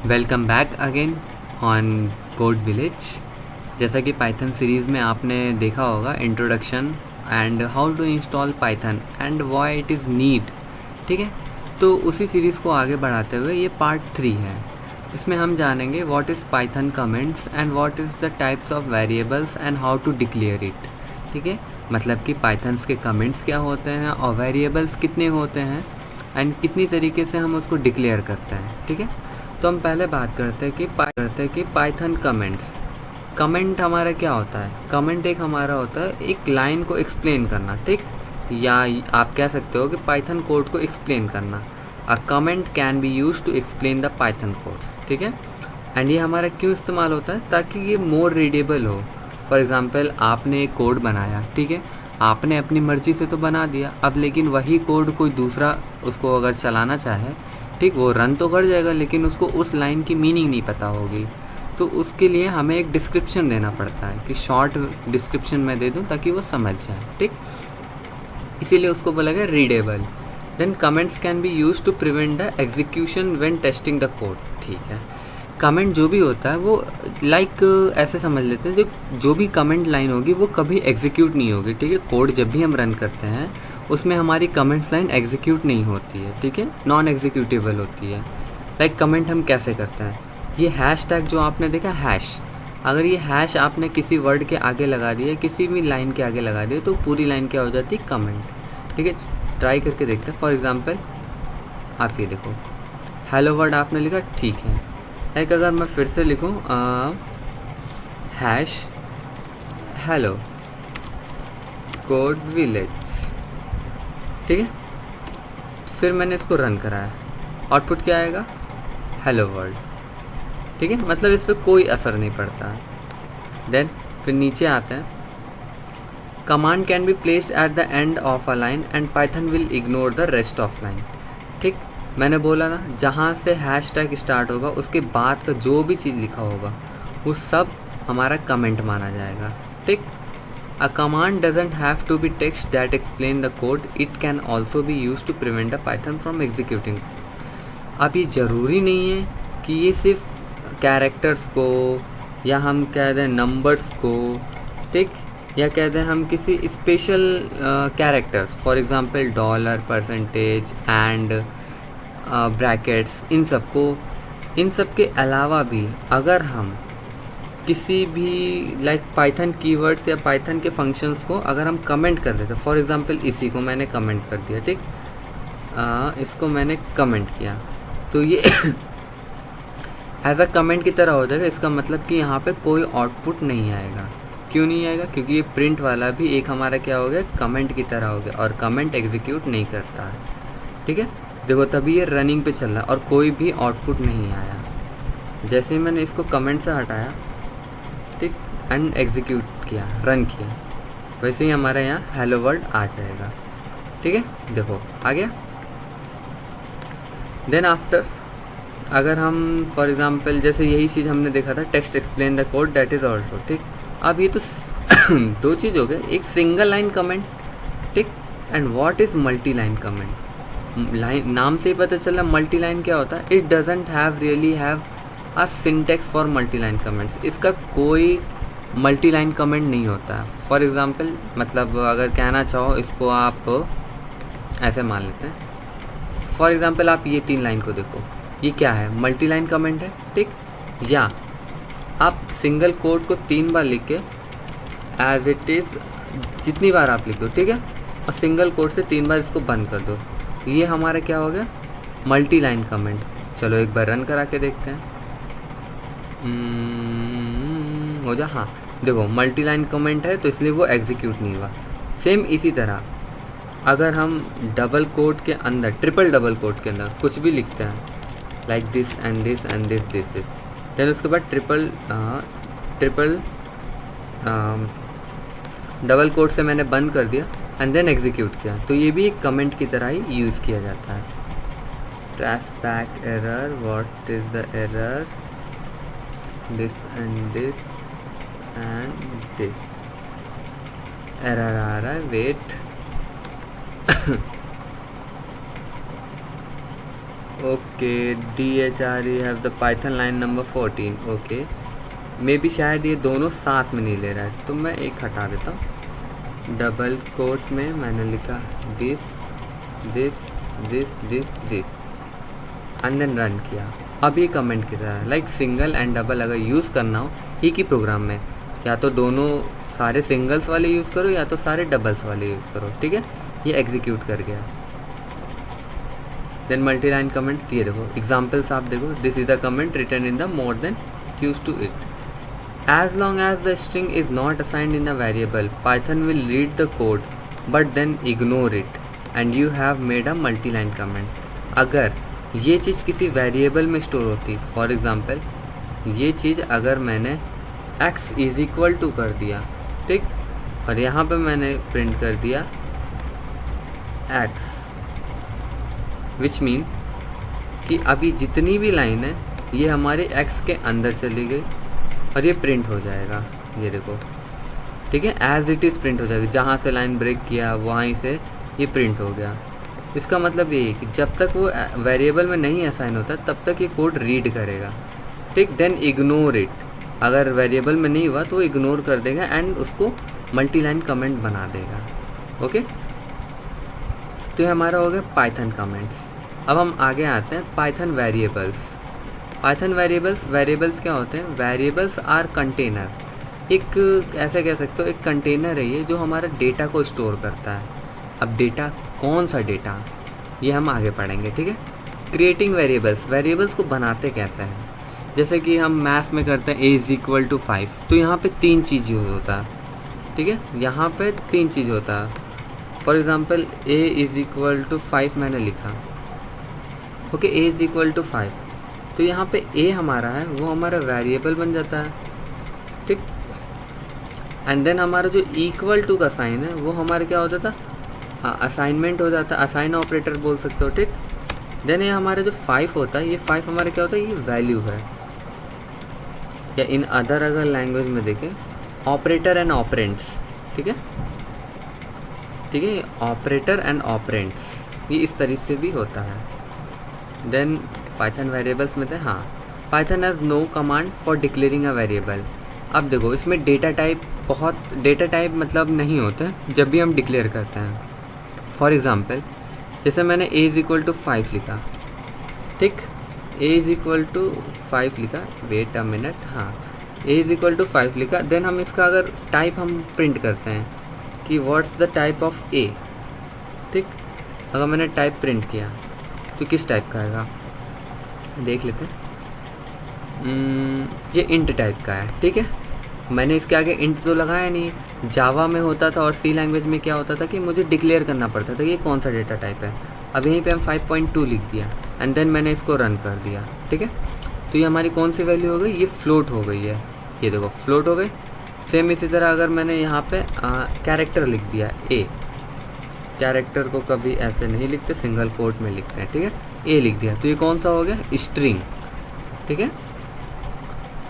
Welcome back again on Code Village. जैसा कि Python series में आपने देखा होगा introduction and how to install Python and why it is need, ठीक है। तो उसी सीरीज़ को आगे बढ़ाते हुए ये पार्ट 3 है, जिसमें हम जानेंगे what is Python comments and what is the types of variables and how to declare it, ठीक है। मतलब कि पाइथन्स के कमेंट्स क्या होते हैं और वेरिएबल्स कितने होते हैं एंड कितनी तरीके से हम उसको डिक्लेयर करते हैं, ठीक है। तो हम पहले बात करते हैं कि पाइथन कमेंट्स। कमेंट हमारा क्या होता है? कमेंट एक हमारा होता है एक लाइन को एक्सप्लेन करना, ठीक, या आप कह सकते हो कि पाइथन कोड को एक्सप्लेन करना। A comment can be use to explain the Python codes, ठीक है। एंड ये हमारा क्यों इस्तेमाल होता है? ताकि ये मोर रीडेबल हो। फॉर एग्ज़ाम्पल आपने एक कोड बनाया, ठीक है, आपने अपनी मर्ज़ी से तो बना दिया, अब लेकिन वही कोड कोई दूसरा उसको अगर चलाना चाहे, ठीक, वो रन तो कर जाएगा लेकिन उसको उस लाइन की मीनिंग नहीं पता होगी। तो उसके लिए हमें एक डिस्क्रिप्शन देना पड़ता है कि शॉर्ट डिस्क्रिप्शन मैं दे दूं ताकि वो समझ जाए, ठीक। इसीलिए उसको बोला गया readable. Then comments can be use to prevent the execution when testing the code, ठीक है। कमेंट जो भी होता है वो ऐसे समझ लेते हैं, जो भी कमेंट लाइन होगी वो कभी एग्जीक्यूट नहीं होगी, ठीक है। कोड जब भी हम रन करते हैं उसमें हमारी कमेंट्स लाइन एग्जीक्यूट नहीं होती है, ठीक है, नॉन एग्जीक्यूटेबल होती है। कमेंट हम कैसे करते हैं? ये हैश टैग जो आपने देखा, हैश, अगर ये हैश आपने किसी वर्ड के आगे लगा दिया, किसी भी लाइन के आगे लगा दिया, तो पूरी लाइन क्या हो जाती है? कमेंट, ठीक है। ट्राई करके देखते हैं। फॉर एग्ज़ाम्पल आप ये देखो, हेलो वर्ड आपने लिखा, ठीक है। अगर मैं फिर से लिखूँ हैश हेलो कोड विलेज, ठीक है, फिर मैंने इसको रन कराया, आउटपुट क्या आएगा? हेलो वर्ल्ड, ठीक है। मतलब इस पर कोई असर नहीं पड़ता है। देन फिर नीचे आते हैं, command can be placed at the end of a line and Python will ignore the rest of line, ठीक। मैंने बोला ना, जहाँ से हैश टैग स्टार्ट होगा उसके बाद का जो भी चीज़ लिखा होगा वो सब हमारा कमेंट माना जाएगा, ठीक। A command doesn't have to be text that explain the code. It can also be used to prevent the Python from executing. अब ये ज़रूरी नहीं है कि ये सिर्फ कैरेक्टर्स को या हम कह दें नंबर्स को, ठीक, या कह दें हम किसी special characters, for example dollar, percentage and brackets, इन सब के अलावा भी अगर हम किसी भी पाइथन कीवर्ड्स या पाइथन के फंक्शंस को अगर हम कमेंट कर देते, फॉर एग्ज़ाम्पल इसी को मैंने कमेंट कर दिया, ठीक, इसको मैंने कमेंट किया, तो ये एज अ कमेंट की तरह हो जाएगा। इसका मतलब कि यहाँ पे कोई आउटपुट नहीं आएगा। क्यों नहीं आएगा? क्योंकि ये प्रिंट वाला भी एक हमारा क्या हो गया? कमेंट की तरह हो गया, और कमेंट एग्जीक्यूट नहीं करता है, ठीक है। देखो तभी ये रनिंग पे चल रहा है और कोई भी आउटपुट नहीं आया। जैसे ही मैंने इसको कमेंट से हटाया, ठीक, एंड एग्जीक्यूट किया, रन किया, वैसे ही हमारे यहाँ हेलो वर्ल्ड आ जाएगा, ठीक है। देखो आ गया। देन आफ्टर अगर हम फॉर एग्ज़ाम्पल जैसे यही चीज़ हमने देखा था, text explain the code that is also, ठीक। अब ये तो दो चीज़ हो गए, एक सिंगल लाइन कमेंट, ठीक, and what is multi line comment. Line नाम से ही पता चला मल्टी लाइन क्या होता है। It doesn't have really have a syntax for multi line comments. इसका कोई मल्टी लाइन कमेंट नहीं होता है। फॉर एग्ज़ाम्पल मतलब अगर कहना चाहो इसको आप ऐसे मान लेते हैं, फॉर एग्ज़ाम्पल आप ये 3 लाइन को देखो, ये क्या है? मल्टी लाइन कमेंट है, ठीक। या आप सिंगल कोड को 3 बार लिख के एज इट इज़ जितनी बार आप लिख दो, ठीक है, और सिंगल कोड से 3 बार इसको बंद कर दो, ये हमारा क्या हो गया? Multi line comment. चलो एक बार रन करा के देखते हैं, हो जा। हाँ देखो मल्टी लाइन कमेंट है तो इसलिए वो एग्जीक्यूट नहीं हुआ। सेम इसी तरह अगर हम डबल कोट के अंदर, ट्रिपल डबल कोट के अंदर कुछ भी लिखते हैं, like this and this and this is, then उसके बाद ट्रिपल डबल कोट से मैंने बंद कर दिया एंड देन एग्जीक्यूट किया, तो ये भी एक कमेंट की तरह ही यूज़ किया जाता है। Trace back error, what is the error? This and this error आ रहा है, wait okay, DHRE have the Python line number 14। Okay, maybe शायद ये दोनों साथ में नहीं ले रहा है, तो मैं एक हटा देता हूँ। डबल कोट में मैंने लिखा this this this this this and then run किया। अब ये कमेंट की तरह लाइक सिंगल एंड डबल अगर यूज़ करना हो एक ही प्रोग्राम में, या तो दोनों सारे सिंगल्स वाले यूज़ करो या तो सारे डबल्स वाले यूज़ करो, ठीक है। ये एग्जीक्यूट कर गया। देन मल्टी लाइन कमेंट्स, ये देखो एग्जाम्पल्स आप देखो। This is a comment written in the more then use to it. As long as the string is not assigned in a variable, Python will read the code but then ignore it and you have made a multi-line comment। अगर ये चीज़ किसी variable में store होती, for example ये चीज़ अगर मैंने x is equal to कर दिया, ठीक, और यहाँ पे मैंने प्रिंट कर दिया x, विच मीन कि अभी जितनी भी लाइन है ये हमारे x के अंदर चली गई और ये प्रिंट हो जाएगा। ये देखो, ठीक है, एज इट इज़ प्रिंट हो जाएगा। जहाँ से लाइन ब्रेक किया वहीं से ये प्रिंट हो गया। इसका मतलब ये है कि जब तक वो वेरिएबल में नहीं असाइन होता तब तक ये कोड रीड करेगा, ठीक। देन इग्नोर इट, अगर वेरिएबल में नहीं हुआ तो इग्नोर कर देगा एंड उसको मल्टी लाइन कमेंट बना देगा। ओके, तो ये हमारा हो गया पाइथन कमेंट्स। अब हम आगे आते हैं पाइथन वेरिएबल्स। पाइथन वेरिएबल्स क्या होते हैं? वेरिएबल्स आर कंटेनर, एक ऐसे कह सकते हो एक कंटेनर है ये जो हमारा डेटा को स्टोर करता है। अब डेटा, कौन सा डेटा, ये हम आगे पढ़ेंगे, ठीक है। क्रिएटिंग वेरिएबल्स को बनाते कैसे हैं, जैसे कि हम मैथ्स में करते हैं a इज़ इक्वल टू 5, तो यहाँ पे 3 चीज़ यूज़ होता है, ठीक है। यहाँ पे 3 चीज़ होता है। For example a is equal to 5 मैंने लिखा, okay, a is equal to 5, तो यहाँ पे a हमारा है वो हमारा वेरिएबल बन जाता है, ठीक। एंड देन हमारा जो इक्वल टू का साइन है वो हमारा क्या होता था, असाइनमेंट हो जाता है, असाइन ऑपरेटर बोल सकते हो, ठीक। देन ये हमारा जो 5 होता है, ये 5 हमारा क्या होता है, ये वैल्यू है, या इन अदर अगर लैंग्वेज में देखें ऑपरेटर एंड ऑपरेंट्स, ठीक है, ठीक है, ऑपरेटर एंड ऑपरेंट्स, ये इस तरीके से भी होता है। देन पाइथन वेरिएबल्स में थे, हाँ, Python has no command for declaring a variable. अब देखो इसमें डेटा टाइप मतलब नहीं होता जब भी हम डिक्लेयर करते हैं। फॉर एग्ज़ाम्पल जैसे मैंने a इज़ इक्वल टू 5 लिखा, ठीक, a इज़ इक्वल टू 5 लिखा, वेट अ मिनट, हाँ, a इज़ इक्वल टू 5 लिखा। देन हम इसका अगर टाइप हम प्रिंट करते हैं कि what's the type of a, ठीक, अगर मैंने टाइप प्रिंट किया तो किस टाइप का आएगा देख लेते हैं। ये इंट टाइप का है, ठीक है। मैंने इसके आगे इंट तो लगाया नहीं। जावा में होता था और सी लैंग्वेज में क्या होता था कि मुझे डिक्लेयर करना पड़ता था ये कौन सा डेटा टाइप है। अब यहीं पे हम 5.2 लिख दिया एंड देन मैंने इसको रन कर दिया, ठीक है। तो ये हमारी कौन सी वैल्यू हो गई, ये फ्लोट हो गई है, ये देखो फ्लोट हो गई। सेम इसी तरह अगर मैंने यहाँ पे कैरेक्टर लिख दिया ए, कैरेक्टर को कभी ऐसे नहीं लिखते, सिंगल कोट में लिखते हैं, ठीक है, ए लिख दिया, तो ये कौन सा हो गया, स्ट्रिंग, ठीक है,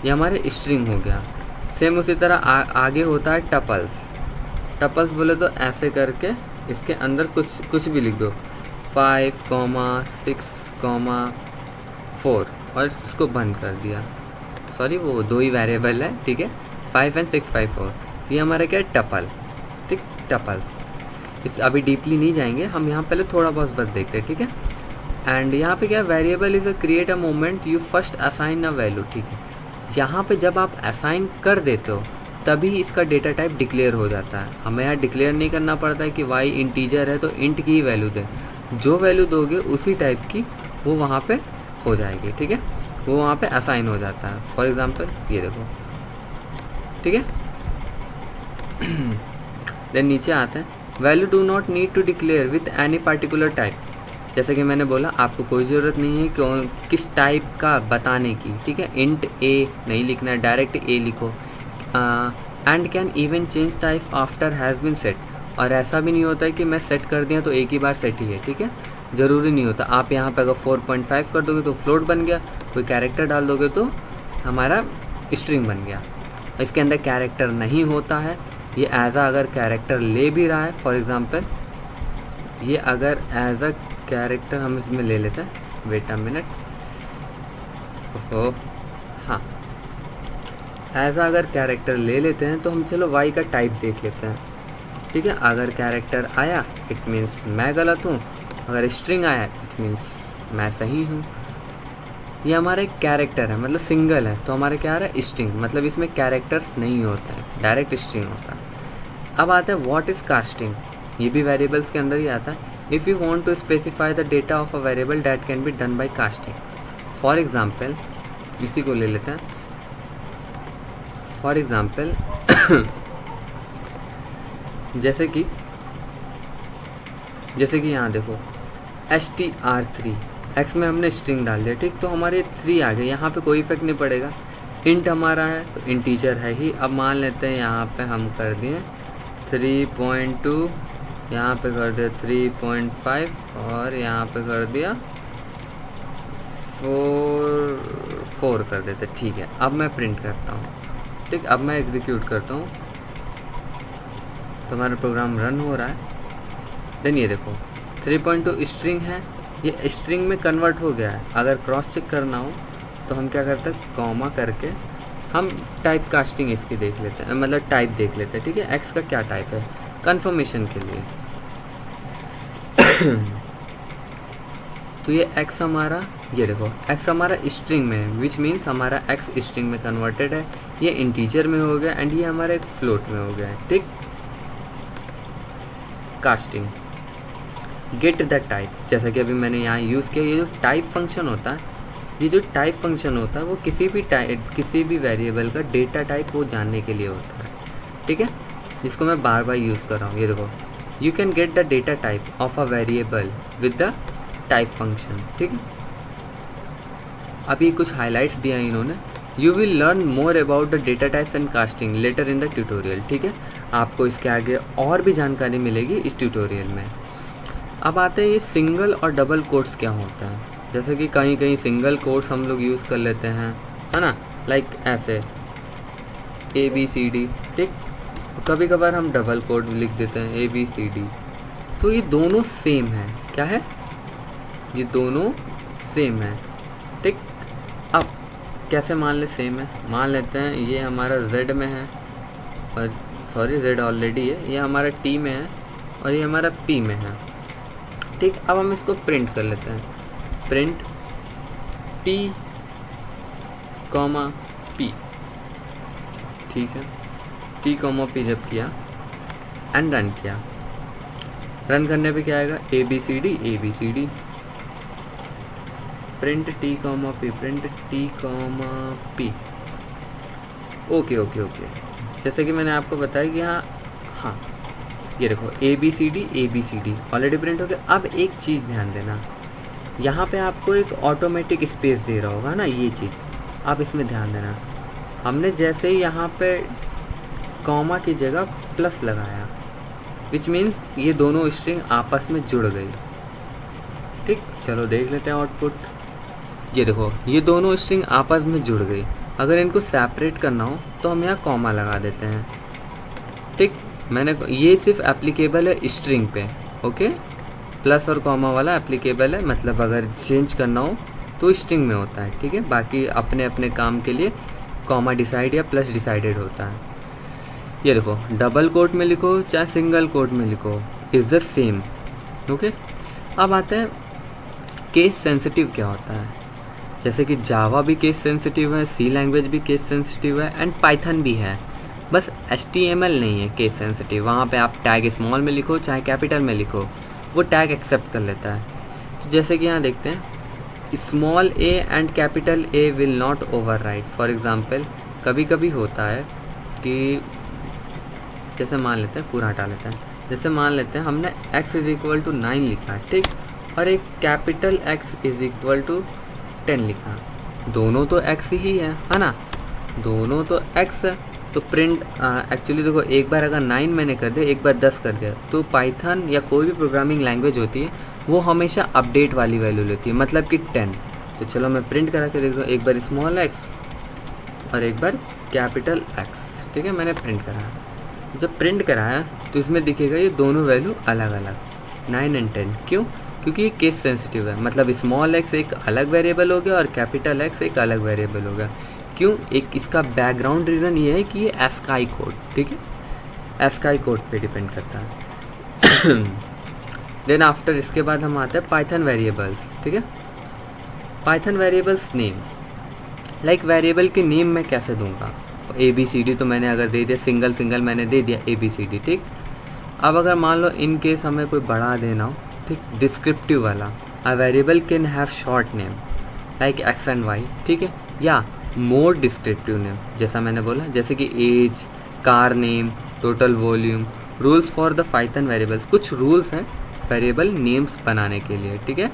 ये हमारे स्ट्रिंग हो गया। सेम उसी तरह आगे होता है टपल्स बोले तो ऐसे करके इसके अंदर कुछ भी लिख दो, 5,6,4 और इसको बंद कर दिया, सॉरी वो 2 ही वेरिएबल है, ठीक है, 5 and 654, तो ये हमारा क्या है, टपल, ठीक, टपल्स। इस अभी डीपली नहीं जाएंगे हम, यहाँ पहले थोड़ा बहुत बस देखते हैं, ठीक है। एंड यहाँ पे क्या, variable is a create a moment you first assign a value, ठीक है। यहाँ पे जब आप असाइन कर देते हो तभी इसका डेटा टाइप डिक्लेयर हो जाता है। हमें यहाँ डिक्लेयर नहीं करना पड़ता है कि y इंटीजर है तो इंट की ही वैल्यू दें, जो वैल्यू दोगे उसी टाइप की वो वहाँ पे हो जाएगी, ठीक है, वो वहाँ पे असाइन हो जाता है। फॉर एग्जांपल ये देखो, ठीक है। देन नीचे आते हैं, value do not need to declare with any particular type. जैसे कि मैंने बोला आपको कोई ज़रूरत नहीं है किस टाइप का बताने की, ठीक है, इंट ए नहीं लिखना है, डायरेक्ट ए लिखो। And can even change type after has been set, और ऐसा भी नहीं होता है कि मैं सेट कर दिया तो एक ही बार सेट ही है, ठीक है, ज़रूरी नहीं होता। आप यहाँ पे अगर 4.5 कर दोगे तो फ्लोट बन गया, कोई कैरेक्टर डाल दोगे तो हमारा स्ट्रिंग बन गया। इसके अंदर कैरेक्टर नहीं होता है, ये एज अ अगर कैरेक्टर ले भी रहा है, फॉर एग्ज़ाम्पल ये अगर एज अ कैरेक्टर हम इसमें ले लेते हैं वेट अ मिनट। ओहो, हाँ, ऐसा अगर कैरेक्टर ले लेते हैं तो हम चलो वाई का टाइप देख लेते हैं। ठीक है, अगर कैरेक्टर आया इट मीन्स मैं गलत हूँ, अगर स्ट्रिंग आया इट मीन्स मैं सही हूँ। ये हमारा एक कैरेक्टर है, मतलब सिंगल है, तो हमारा क्या आ रहा है स्ट्रिंग, मतलब इसमें कैरेक्टर्स नहीं होते हैं, डायरेक्ट स्ट्रिंग होता है। अब आता है व्हाट इज़ कास्टिंग, ये भी वेरिएबल्स के अंदर ही आता है। If you want to specify the data of a variable that can be done by casting. For example इसी को ले लेते हैं, फॉर एग्जांपल जैसे कि यहाँ देखो str3 x में हमने स्ट्रिंग डाल दिया, ठीक, तो हमारे 3 आ गए, यहाँ पे कोई इफेक्ट नहीं पड़ेगा, इंट हमारा है तो इंटीजर है ही। अब मान लेते हैं यहाँ पे हम कर दिए 3.2, यहाँ पे कर दिया 3.5 और यहाँ पे कर दिया 4 कर देते, ठीक है। अब मैं प्रिंट करता हूँ, ठीक, अब मैं एग्जीक्यूट करता हूँ तो हमारा प्रोग्राम रन हो रहा है। देन ये देखो 3.2 स्ट्रिंग है, ये स्ट्रिंग में कन्वर्ट हो गया है। अगर क्रॉस चेक करना हो तो हम क्या करते हैं, कॉमा करके हम टाइप कास्टिंग इसकी देख लेते हैं, मतलब टाइप देख लेते हैं, ठीक है, एक्स का क्या टाइप है कंफर्मेशन के लिए। तो ये एक्स हमारा, ये देखो एक्स हमारा स्ट्रिंग में है, विच मीन्स हमारा एक्स स्ट्रिंग में कन्वर्टेड है, ये इंटीजर में हो गया एंड ये हमारा एक फ्लोट में हो गया है, ठीक। कास्टिंग गेट द टाइप, जैसा कि अभी मैंने यहाँ यूज़ किया, ये जो टाइप फंक्शन होता है, ये जो टाइप फंक्शन होता है वो किसी भी वेरिएबल का डेटा टाइप वो जानने के लिए होता है, ठीक है, जिसको मैं बार बार यूज़ कर रहा हूँ। ये देखो you can get the data type of a variable with the type function, ठीक है। अभी कुछ हाईलाइट्स दिया है इन्होंने, you will learn more about the data types and casting later in the tutorial, ठीक है, आपको इसके आगे और भी जानकारी मिलेगी इस ट्यूटोरियल में। अब आते हैं ये सिंगल और डबल कोट्स क्या होता है। जैसे कि कहीं कहीं सिंगल कोट्स हम लोग यूज़ कर लेते हैं, है ना, लाइक ऐसे ABCD, ठीक, कभी कभार हम डबल कोट लिख देते हैं ABCD। तो ये दोनों सेम है, क्या है, ये दोनों सेम है, ठीक। अब कैसे मान ले सेम है, मान लेते हैं ये हमारा Z में है, और सॉरी Z ऑलरेडी है, ये हमारा T में है और ये हमारा P में है, ठीक। अब हम इसको प्रिंट कर लेते हैं, प्रिंट T, P, ठीक है, T, P जब किया एंड रन किया, रन करने पे क्या आएगा, ABCD, print T, P, print T, P, okay. जैसे कि मैंने आपको बताया कि हाँ ये देखो ABCD ऑलरेडी प्रिंट हो गया। अब एक चीज़ ध्यान देना, यहाँ पे आपको एक ऑटोमेटिक स्पेस दे रहा होगा ना, ये चीज़ आप इसमें ध्यान देना। हमने जैसे ही यहाँ पे कॉमा की जगह प्लस लगाया, विच मीन्स ये दोनों स्ट्रिंग आपस में जुड़ गई, ठीक। चलो देख लेते हैं आउटपुट। ये देखो ये दोनों स्ट्रिंग आपस में जुड़ गई। अगर इनको सेपरेट करना हो तो हम यहाँ कॉमा लगा देते हैं, ठीक। मैंने ये सिर्फ एप्लीकेबल है स्ट्रिंग पे, ओके, प्लस और कॉमा वाला एप्लीकेबल है, मतलब अगर चेंज करना हो तो स्ट्रिंग में होता है, ठीक है। बाकी अपने अपने काम के लिए कॉमा डिसाइड या प्लस डिसाइडेड होता है। ये देखो डबल कोट में लिखो चाहे सिंगल कोट में लिखो, इज़ द सेम, ओके। अब आता है केस सेंसिटिव क्या होता है। जैसे कि जावा भी केस सेंसिटिव है, सी लैंग्वेज भी केस सेंसिटिव है एंड पाइथन भी है, बस HTML नहीं है केस सेंसिटिव। वहाँ पे आप टैग स्मॉल में लिखो चाहे कैपिटल में लिखो, वो टैग एक्सेप्ट कर लेता है। तो जैसे कि यहाँ देखते हैं, small a and capital A will not override. For example कभी कभी होता है कि जैसे मान लेते हैं, पूरा हटा लेते हैं, जैसे मान लेते हैं हमने x = 9 लिखा है, ठीक, और एक कैपिटल X = 10 लिखा, दोनों तो x ही है ना, दोनों तो x है। तो प्रिंट एक्चुअली देखो, एक बार अगर 9 मैंने कर दिया, एक बार 10 कर दिया, तो पाइथन या कोई भी प्रोग्रामिंग लैंग्वेज होती है वो हमेशा अपडेट वाली वैल्यू लेती है, मतलब कि 10। तो चलो मैं प्रिंट करा के देख रहा हूँ, एक बार स्मॉल x और एक बार कैपिटल X, ठीक है, मैंने प्रिंट कराया। तो जब प्रिंट कराया तो इसमें दिखेगा ये दोनों वैल्यू अलग अलग, 9 और 10। क्यों? क्योंकि ये केस सेंसिटिव है, मतलब स्मॉल एक्स एक अलग वेरिएबल हो गया और कैपिटल एक्स एक अलग वेरिएबल हो गया। क्यों? एक इसका बैकग्राउंड रीज़न ये है कि ये एस्काई कोड, ठीक है, एस्काई कोड पे डिपेंड करता है। देन आफ्टर इसके बाद हम आते हैं पाइथन वेरिएबल्स, ठीक है। Python variables name, like variable के नेम मैं कैसे दूंगा? ABCD तो मैंने अगर दे दिया, सिंगल मैंने दे दिया ABCD, ठीक। अब अगर मान लो इन केस हमें कोई बड़ा देना हो, ठीक, डिस्क्रिप्टिव वाला, a variable can have short name like X and Y, ठीक है, या मोर डिस्क्रिप्टिव नेम, जैसा मैंने बोला, जैसे कि age, car name, total volume. Rules for the Python variables, कुछ रूल्स हैं वेरिएबल नेम्स बनाने के लिए, ठीक है।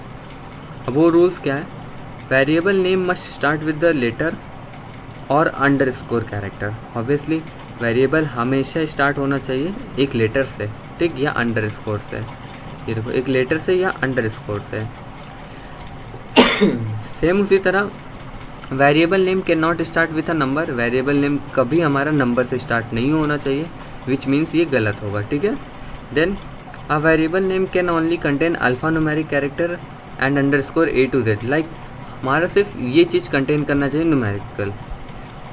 अब वो रूल्स क्या है? Variable name must start with the letter और अंडरस्कोर कैरेक्टर। ऑब्वियसली वेरिएबल हमेशा स्टार्ट होना चाहिए एक लेटर से, ठीक, या अंडरस्कोर से। ये देखो, एक लेटर से या अंडरस्कोर से। सेम उसी तरह variable name can not start with a number, variable name कभी हमारा नंबर से स्टार्ट नहीं होना चाहिए, विच मीन्स ये गलत होगा, ठीक है। Then a variable name can only contain alpha numeric character and underscore A to Z, like हमारा सिर्फ ये चीज़ कंटेन करना चाहिए न्यूमेरिकल,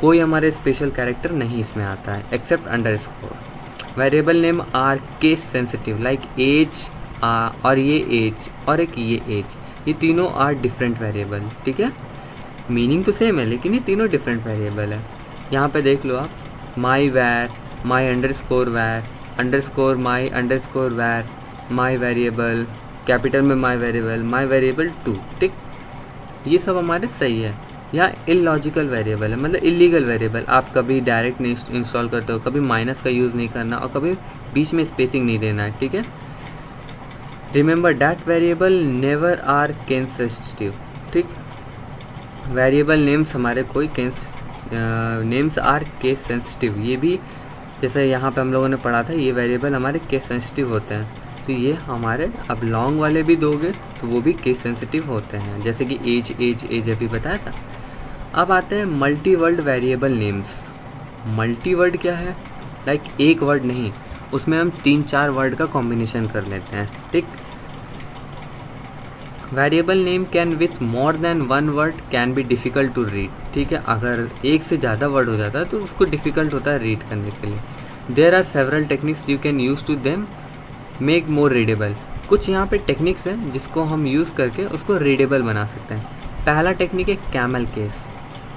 कोई हमारे स्पेशल कैरेक्टर नहीं इसमें आता है except underscore. Variable name are case sensitive, like age और ये एज और एक ये एज, ये तीनों आर डिफरेंट वेरिएबल, ठीक है। मीनिंग तो सेम है लेकिन ये तीनों डिफरेंट वेरिएबल है। यहाँ पे देख लो आप, माई वैर, माई अंडरस्कोर वैर, अंडरस्कोर माई अंडरस्कोर वैर, माई वेरिएबल, कैपिटल में माई वेरिएबल 2, ठीक, ये सब हमारे सही है। यहाँ इलॉजिकल वेरिएबल है, मतलब इलीगल वेरिएबल, आप कभी डायरेक्ट नहीं इंस्टॉल करते हो, कभी माइनस का यूज़ नहीं करना और कभी बीच में स्पेसिंग नहीं देना है, ठीक है। Remember that variable never are case sensitive, ठीक। वेरिएबल नेम्स हमारे कोई नेम्स आर केस सेंसिटिव, ये भी जैसे यहाँ पे हम लोगों ने पढ़ा था, ये वेरिएबल हमारे केस सेंसिटिव होते हैं, तो ये हमारे अब लॉन्ग वाले भी दोगे तो वो भी केस सेंसिटिव होते हैं, जैसे कि एज अभी बताया था। अब आते हैं multi word variable names. Multi word क्या है? लाइक एक वर्ड नहीं, उसमें हम 3-4 वर्ड का कॉम्बिनेशन कर लेते हैं, ठीक। Variable name can with more than 1 word can be difficult to read, ठीक है। अगर एक से ज़्यादा वर्ड हो जाता है तो उसको डिफ़िकल्ट होता है रीड करने के लिए। There are several techniques you can use to them make more readable. कुछ यहाँ पे टेक्निक्स हैं जिसको हम यूज़ करके उसको रीडेबल बना सकते हैं। पहला टेक्निक है कैमल केस।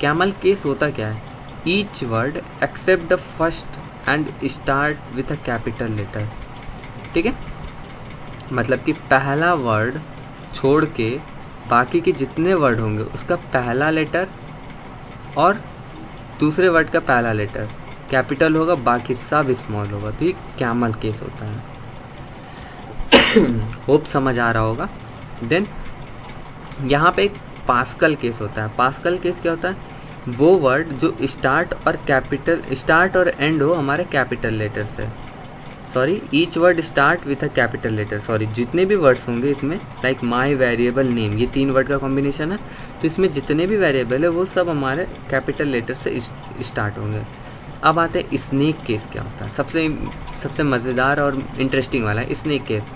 कैमल केस होता क्या है? Each word except the first and start with a capital letter, ठीक है। मतलब कि पहला वर्ड छोड़ के बाकी के जितने वर्ड होंगे उसका पहला लेटर और दूसरे वर्ड का पहला लेटर कैपिटल होगा, बाकी सब स्मॉल होगा, तो ये कैमल केस होता है। होप समझ आ रहा होगा। देन यहाँ पे एक पास्कल केस होता है। पास्कल केस क्या होता है? वो वर्ड जो स्टार्ट और एंड हो हमारे कैपिटल लेटर से। Sorry, each word start with a capital letter. Sorry, जितने भी वर्ड्स होंगे इसमें, लाइक माई वेरिएबल नेम, ये 3 वर्ड का कॉम्बिनेशन है, तो इसमें जितने भी वेरिएबल है वो सब हमारे कैपिटल लेटर से स्टार्ट होंगे। अब आते हैं स्नेक केस। क्या होता है? सबसे मज़ेदार और इंटरेस्टिंग वाला है snake case.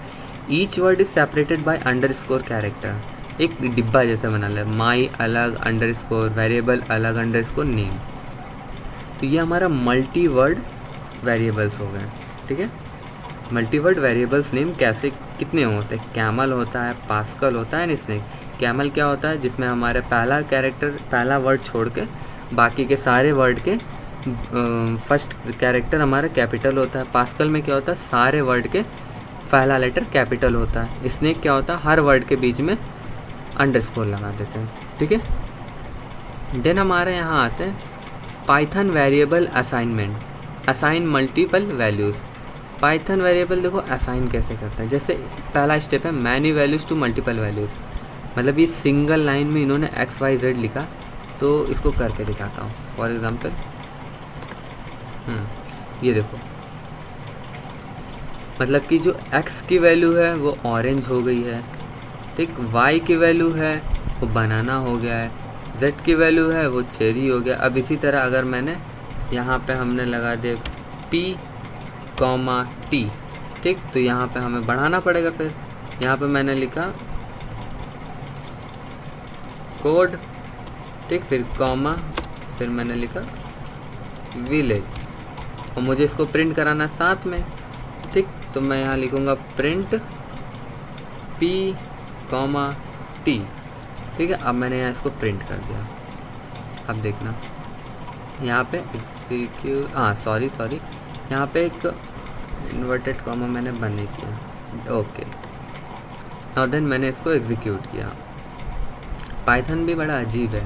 Each word is separated by underscore character. एक डिब्बा जैसा बना है, माई अलग अंडरस्कोर, वेरिएबल अलग अंडरस्कोर नेम। तो ये हमारा मल्टी वर्ड वेरिएबल्स हो गए, ठीक है। मल्टी वर्ड वेरिएबल्स नेम कैसे कितने होते हैं? कैमल होता है, पास्कल होता है एंड स्नेक। कैमल क्या होता है? जिसमें हमारे पहला वर्ड छोड़ के बाकी के सारे वर्ड के फर्स्ट कैरेक्टर हमारा कैपिटल होता है। पास्कल में क्या होता है? सारे वर्ड के पहला लेटर कैपिटल होता है। स्नेक क्या होता है? हर वर्ड के बीच में अंडरस्कोर लगा देते हैं, ठीक है। देन हमारे यहाँ आते हैं Python variable assignment. Assign multiple values. Python variable देखो असाइन कैसे करता है। जैसे पहला स्टेप है many values to multiple values. मतलब ये सिंगल लाइन में इन्होंने XYZ लिखा, तो इसको करके दिखाता हूँ। फॉर एग्जाम्पल ये देखो, मतलब कि जो x की वैल्यू है वो ऑरेंज हो गई है, ठीक। y की वैल्यू है वो बनाना हो गया है, z की वैल्यू है वो चेरी हो गया। अब इसी तरह अगर मैंने यहाँ पे हमने लगा दे P, T, ठीक, तो यहाँ पे हमें बढ़ाना पड़ेगा। फिर यहाँ पे मैंने लिखा कोड, ठीक, फिर कॉमा, फिर मैंने लिखा विलेज, और मुझे इसको प्रिंट कराना साथ में, ठीक, तो मैं यहाँ लिखूँगा प्रिंट p, t, ठीक है। अब मैंने यहाँ इसको प्रिंट कर दिया। अब देखना यहाँ पे एग्जीक्यूट, सॉरी यहाँ पे एक इन्वर्टेड कॉमा मैंने बंद नहीं किया, ओके। नाउ देन मैंने इसको एग्जीक्यूट किया। पाइथन भी बड़ा अजीब है,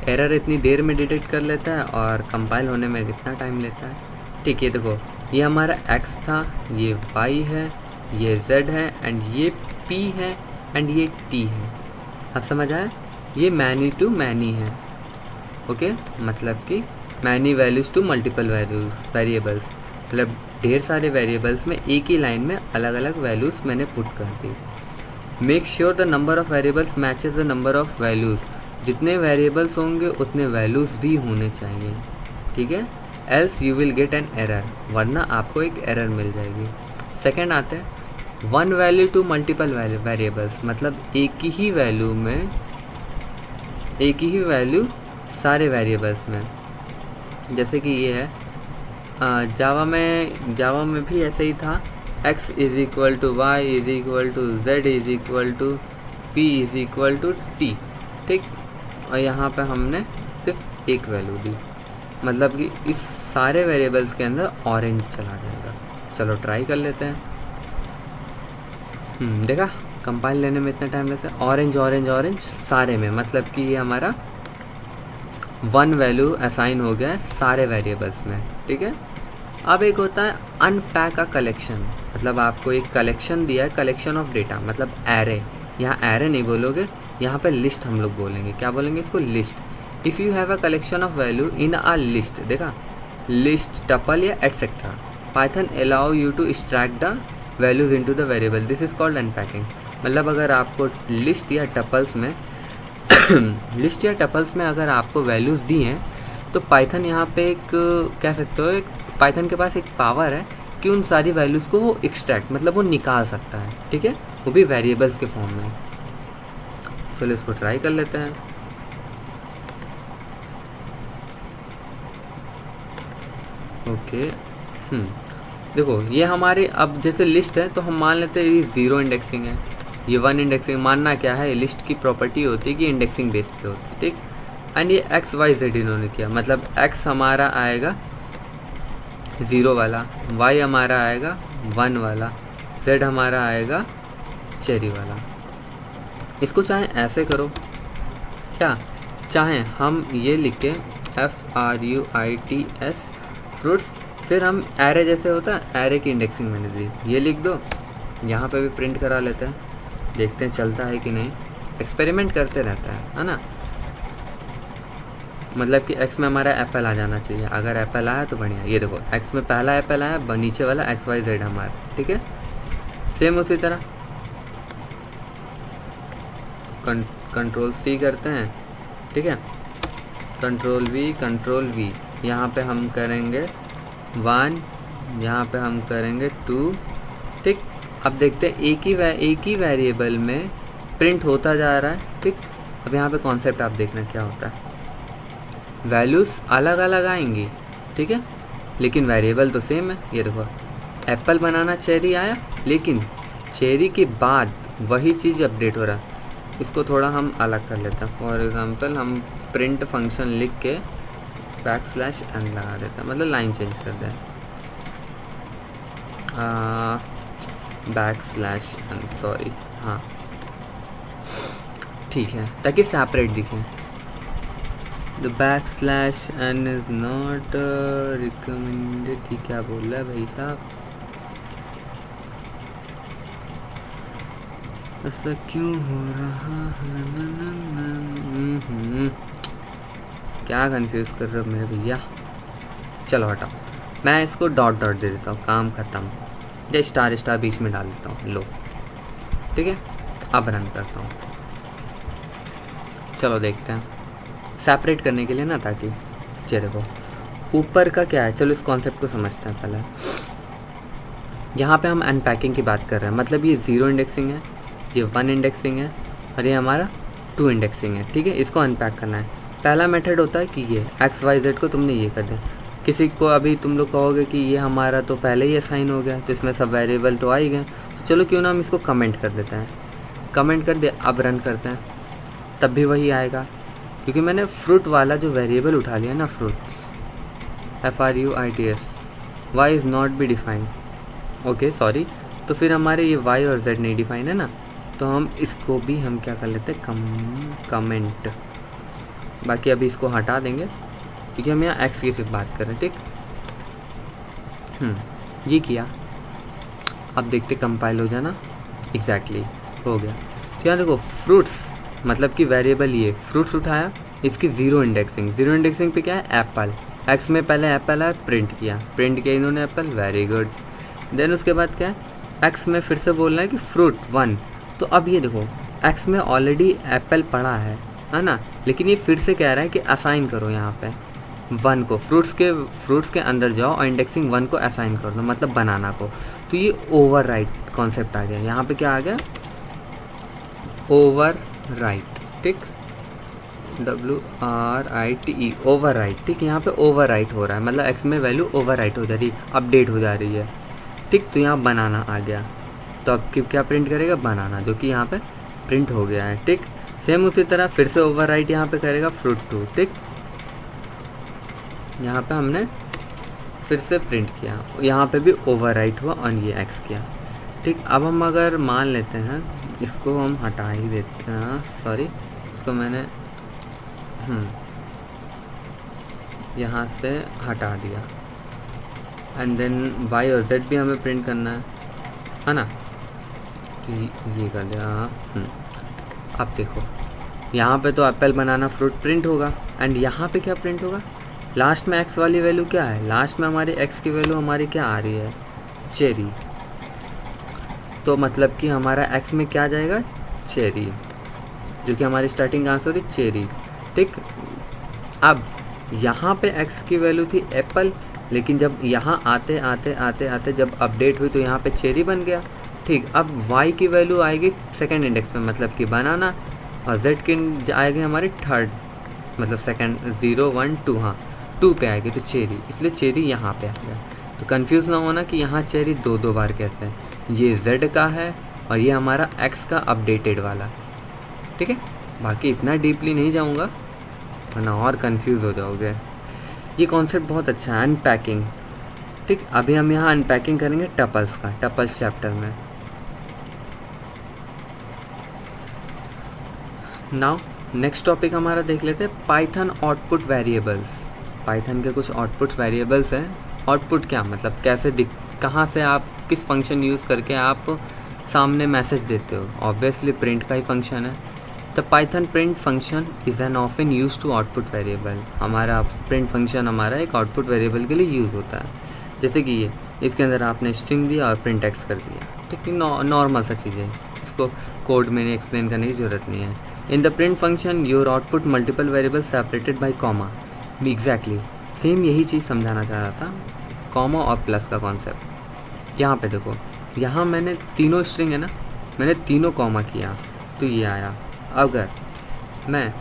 एरर इतनी देर में डिटेक्ट कर लेता है और कंपाइल होने में कितना टाइम लेता है। ठीक है, देखो ये हमारा x था, ये y है, ये z है, एंड ये p है, एंड ये t है। अब समझ आया, ये मैनी टू मैनी है, ओके, मतलब कि many values to multiple variables, मतलब ढेर सारे वेरिएबल्स में एक ही लाइन में अलग अलग वैल्यूज़ मैंने पुट कर दी। Make sure the number of variables matches the number of values, जितने वेरिएबल्स होंगे उतने वैल्यूज़ भी होने चाहिए, ठीक है। Else you will get an error, वरना आपको एक एरर मिल जाएगी। सेकेंड आते हैं one value to multiple variables, मतलब एक ही वैल्यू में एक ही वैल्यू सारे वेरिएबल्स में, जैसे कि ये है जावा में भी ऐसे ही था, x is equal to Y is equal to Z is equal to P is equal to T, ठीक, और यहाँ पे हमने सिर्फ एक वैल्यू दी, मतलब कि इस सारे वेरिएबल्स के अंदर ऑरेंज चला जाएगा। चलो ट्राई कर लेते हैं। देखा, कंपाइल लेने में इतना टाइम लगता है। ऑरेंज ऑरेंज ऑरेंज सारे में, मतलब कि ये हमारा वन वैल्यू असाइन हो गया है सारे वेरिएबल्स में, ठीक है। अब एक होता है अनपैक अ कलेक्शन, मतलब आपको एक कलेक्शन दिया है, कलेक्शन ऑफ डेटा, मतलब एरे। यहाँ एरे नहीं बोलोगे, यहाँ पे लिस्ट हम लोग बोलेंगे। क्या बोलेंगे इसको? List. If you have a collection of value in a list, देखा, लिस्ट, टपल या etcetera, Python allow you to extract the values into the variable, this is called unpacking. मतलब अगर आपको लिस्ट या टपल्स में लिस्ट या tuples में अगर आपको वैल्यूज़ दी हैं, तो पाइथन यहाँ पे एक कह सकते हो, एक पाइथन के पास एक पावर है कि उन सारी वैल्यूज़ को वो एक्सट्रैक्ट, मतलब वो निकाल सकता है, ठीक है, वो भी वेरिएबल्स के फॉर्म में। चलो इसको ट्राई कर लेते हैं। ओके, देखो ये हमारे, अब जैसे लिस्ट है तो हम मान लेते हैं ये 0 इंडेक्सिंग है, ये 1 इंडेक्सिंग। मानना क्या है, लिस्ट की प्रॉपर्टी होती है कि इंडेक्सिंग बेस पे होती है, ठीक। एंड ये एक्स वाई जेड इन्होंने किया, मतलब एक्स हमारा आएगा 0 वाला, वाई हमारा आएगा 1 वाला, जेड हमारा आएगा चेरी वाला। इसको चाहे ऐसे करो, क्या चाहे हम ये लिख के FRUITS फ्रूट्स, फिर हम एरे जैसे होता है, एरे की इंडेक्सिंग मैंने दी, ये लिख दो, यहाँ पे भी प्रिंट करा लेते हैं, देखते हैं चलता है कि नहीं। एक्सपेरिमेंट करते रहता है ना। मतलब कि एक्स में हमारा एप्पल आ जाना चाहिए, अगर एप्पल आया तो बढ़िया। ये देखो एक्स में पहला एप्पल आया, नीचे वाला XYZ हमारा, ठीक है। सेम उसी तरह कंट्रोल C करते हैं, ठीक है, कंट्रोल V, यहाँ पे हम करेंगे 1, यहाँ पे हम करेंगे 2, ठीक। अब देखते हैं एक ही वेरिएबल में प्रिंट होता जा रहा है, ठीक। अब यहाँ पे कॉन्सेप्ट आप देखना क्या होता है, वैल्यूज़ अलग अलग आएंगी, ठीक है, लेकिन वेरिएबल तो सेम है। ये देखो एप्पल बनाना चेरी आया, लेकिन चेरी के बाद वही चीज़ अपडेट हो रहा है। इसको थोड़ा हम अलग कर लेते हैं। फॉर एग्जांपल हम प्रिंट फंक्शन लिख के \n लगा देते हैं, मतलब लाइन चेंज कर दें, \n, सॉरी, हाँ ठीक है, ताकि सेपरेट दिखे। The \n is not recommended, ठीक, क्या बोल रहा है भाई साहब, ऐसा क्यों हो रहा है? क्या कंफ्यूज कर रहे हो मेरे भैया। चलो हटाओ, मैं इसको डॉट दे देता हूँ, काम ख़त्म, या स्टार बीच में डाल देता हूँ, लो, ठीक है। अब रन करता हूँ, चलो देखते हैं, सेपरेट करने के लिए ना, ताकि ये देखो ऊपर का क्या है। चलो इस कॉन्सेप्ट को समझते हैं पहले। यहाँ पे हम अनपैकिंग की बात कर रहे हैं, मतलब ये 0 इंडेक्सिंग है, ये 1 इंडेक्सिंग है, और ये हमारा टू इंडेक्सिंग है, ठीक है। इसको अनपैक करना है। पहला मेथड होता है कि ये एक्स वाई जेड को तुमने ये कर दिया। किसी को अभी तुम लोग कहोगे कि ये हमारा तो पहले ही असाइन हो गया, तो इसमें सब वेरिएबल तो आ ही गए, तो चलो क्यों ना हम इसको कमेंट कर देते हैं। कमेंट कर दिया, अब रन करते हैं, तब भी वही आएगा, क्योंकि मैंने फ्रूट वाला जो वेरिएबल उठा लिया ना, fruits, FRUITS, Y is not be defined, okay sorry. तो फिर हमारे ये वाई और जेड नहीं डिफाइन है ना, तो हम इसको भी हम क्या कर लेते हैं, कमेंट। बाकी अभी इसको हटा देंगे क्योंकि हम यहाँ एक्स की सिर्फ बात कर रहे हैं, ठीक। ये किया, अब देखते कंपाइल हो जाना, एग्जैक्टली हो गया। तो यहाँ देखो फ्रूट्स मतलब कि वेरिएबल ये फ्रूट्स उठाया, इसकी ज़ीरो इंडेक्सिंग, ज़ीरो इंडेक्सिंग पे क्या है, एप्पल, एक्स में पहले एप्पल है, प्रिंट किया इन्होंने एप्पल, वेरी गुड। देन उसके बाद क्या है, एक्स में फिर से बोलना है कि फ्रूट 1, तो अब ये देखो एक्स में ऑलरेडी एप्पल पड़ा है ना, लेकिन ये फिर से कह रहा है कि असाइन करो यहाँ पे 1 को, फ्रूट्स के अंदर जाओ और इंडेक्सिंग 1 को असाइन कर दो, मतलब बनाना को। तो ये ओवरराइट कॉन्सेप्ट आ गया, यहाँ पे क्या आ गया, ओवरराइट, ठीक, WRITE, ओवरराइट, ठीक। यहाँ पे ओवरराइट हो रहा है, मतलब एक्स में वैल्यू ओवरराइट हो जा रही है, अपडेट हो जा रही है, ठीक। तो यहाँ बनाना आ गया, तो अब क्या प्रिंट करेगा, बनाना, जो कि यहाँ पे प्रिंट हो गया है, ठीक। सेम उसी तरह फिर से ओवरराइट यहाँ पे करेगा फ्रूट 2, ठीक। यहाँ पे हमने फिर से प्रिंट किया, यहाँ पे भी ओवरराइट हुआ और ये एक्स किया, ठीक। अब हम अगर मान लेते हैं, इसको हम हटा ही देते हैं, सॉरी, इसको मैंने यहाँ से हटा दिया, एंड देन वाई और जेड भी हमें प्रिंट करना है ना, तो ये कर दिया। अब देखो यहाँ पे तो एप्पल बनाना फ्रूट प्रिंट होगा, एंड यहाँ पे क्या प्रिंट होगा, लास्ट में एक्स वाली वैल्यू क्या है, लास्ट में हमारी एक्स की वैल्यू हमारी क्या आ रही है, चेरी, तो मतलब कि हमारा एक्स में क्या आ जाएगा, चेरी, जो कि हमारी स्टार्टिंग आंसर है चेरी, ठीक। अब यहाँ पे एक्स की वैल्यू थी एप्पल, लेकिन जब यहाँ आते आते जब अपडेट हुई तो यहाँ पे चेरी बन गया, ठीक। अब वाई की वैल्यू आएगी सेकंड इंडेक्स पे, मतलब कि बनाना, और जेड की आएगी हमारी थर्ड, मतलब सेकंड 0 1 2, हाँ 2 पे आएगी, तो चेरी, इसलिए चेरी यहाँ पे आ गया। तो कंफ्यूज ना होना कि यहाँ चेरी दो बार कैसे है, ये जेड का है और ये हमारा एक्स का अपडेटेड वाला, ठीक है। बाकी इतना डीपली नहीं जाऊँगा वरना और कंफ्यूज हो जाओगे। ये कॉन्सेप्ट बहुत अच्छा है, अनपैकिंग, ठीक। अभी हम यहाँ अनपैकिंग करेंगे टपल्स का, टपल्स चैप्टर में। नाउ नेक्स्ट टॉपिक हमारा देख लेते हैं, पाइथन आउटपुट वेरिएबल्स। पाइथन के कुछ आउटपुट वेरिएबल्स हैं। आउटपुट क्या मतलब, कैसे कहाँ से आप किस फंक्शन यूज़ करके आप सामने मैसेज देते हो, ऑब्वियसली प्रिंट का ही फंक्शन है। The Python print function is an often use to output variable. हमारा प्रिंट फंक्शन हमारा एक आउटपुट वेरिएबल के लिए यूज़ होता है, जैसे कि ये, इसके अंदर आपने स्ट्रिंग दिया और प्रिंट एक्स कर दिया, ठीक है, नॉर्मल सा चीज़ है, इसको कोड में एक्सप्लेन करने की ज़रूरत नहीं है। इन the print function your output multiple variable separated by comma, exactly same यही चीज़ समझाना चाह रहा था, कॉमा और प्लस का कॉन्सेप्ट। यहाँ पे देखो, यहाँ मैंने तीनों स्ट्रिंग है ना, मैंने तीनों कॉमा किया तो ये आया। अगर मैं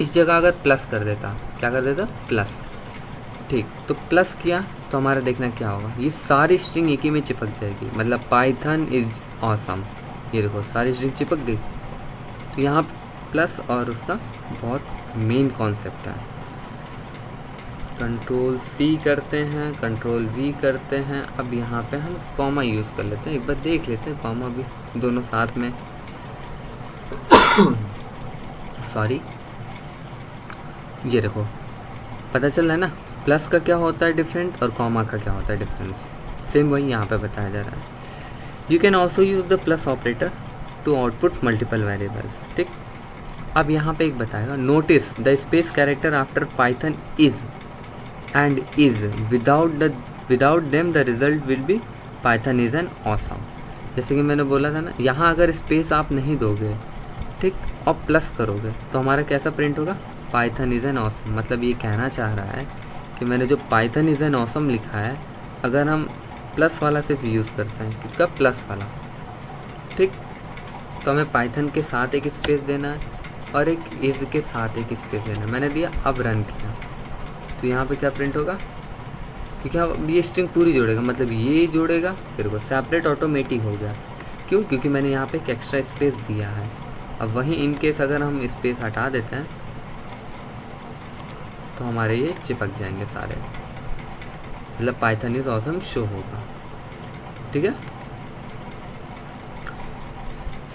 इस जगह अगर प्लस कर देता, क्या कर देता, प्लस, ठीक, तो प्लस किया तो हमारा देखना क्या होगा, ये सारी स्ट्रिंग एक ही में चिपक जाएगी, मतलब पाइथन इज ऑसम। ये देखो सारी स्ट्रिंग चिपक गई, तो यहाँ प्लस और उसका बहुत मेन कॉन्सेप्ट है। कंट्रोल C करते हैं, कंट्रोल V करते हैं। अब यहाँ पे हम कॉमा यूज़ कर लेते हैं, एक बार देख लेते हैं कॉमा भी दोनों साथ में। सॉरी, ये देखो पता चल रहा है ना, प्लस का क्या होता है डिफरेंट और कॉमा का क्या होता है डिफरेंस, सेम वही यहाँ पे बताया जा रहा है। You can also use the plus operator to output multiple variables, ठीक। अब यहाँ पे एक बताएगा, notice the space character after Python is and is without them the result will be Python is an awesome. जैसे कि मैंने बोला था ना, यहाँ अगर स्पेस आप नहीं दोगे, ठीक, और प्लस करोगे तो हमारा कैसा प्रिंट होगा, पाइथन इज एन ऑसम। मतलब ये कहना चाह रहा है कि मैंने जो पाइथन इज एन ऑसम लिखा है, अगर हम प्लस वाला सिर्फ यूज़ करते हैं, किसका, प्लस वाला, ठीक, तो हमें पाइथन के साथ एक स्पेस देना है, और एक इज के साथ एक स्पेस देना, मैंने दिया, अब रन किया तो यहाँ पे क्या प्रिंट होगा, क्योंकि अब ये स्ट्रिंग पूरी जोड़ेगा, मतलब ये जोड़ेगा फिर को सेपरेट ऑटोमेटिक हो गया। क्यों? क्योंकि मैंने यहाँ पे एक एक्स्ट्रा स्पेस दिया है। अब वहीं इन केस अगर हम स्पेस हटा देते हैं तो हमारे ये चिपक जाएंगे सारे, मतलब पाइथन इज ऑसम शो होगा। ठीक है,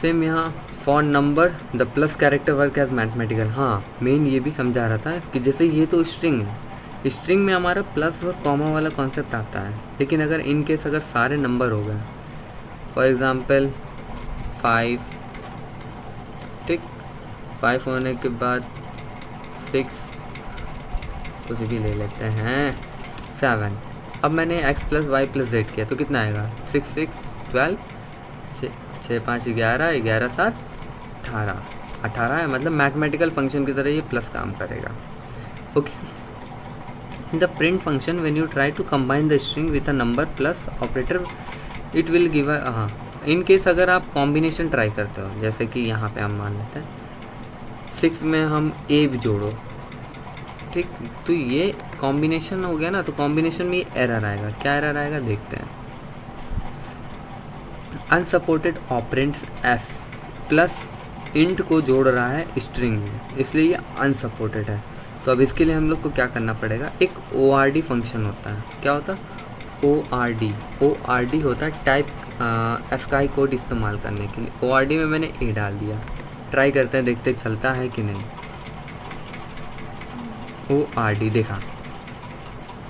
सेम यहाँ for number the plus character work as mathematical. हाँ, मेन ये भी समझा रहा था कि जैसे ये तो स्ट्रिंग है, स्ट्रिंग में हमारा प्लस और कॉमा वाला कॉन्सेप्ट आता है, लेकिन अगर इन केस अगर सारे नंबर हो गए, फॉर एग्ज़ाम्पल 5, ठीक, 5 होने के बाद 6, कुछ भी ले लेते हैं, 7। अब मैंने x plus Y plus Z किया तो कितना आएगा, 6 6 12, 6 5 11, 11 7 18, 18 है, मतलब मैथमेटिकल फंक्शन की तरह ये प्लस काम करेगा। Okay, in the print function when you try to combine the string with a number plus operator it will give a, हाँ, इन केस अगर आप कॉम्बिनेशन ट्राई करते हो, जैसे कि यहाँ पे हम मान लेते हैं 6 में हम ए भी जोड़ो, ठीक, तो ये कॉम्बिनेशन हो गया ना, तो कॉम्बिनेशन में एरर आएगा। क्या एरर आएगा देखते हैं, unsupported operands S plus int को जोड़ रहा है स्ट्रिंग में, इसलिए ये अनसपोर्टेड है। तो अब इसके लिए हम लोग को क्या करना पड़ेगा, एक ORD फंक्शन होता है। क्या होता है? ORD होता है टाइप ASCII कोड इस्तेमाल करने के लिए। ORD में मैंने ए डाल दिया, ट्राई करते हैं, देखते चलता है कि नहीं। ORD देखा,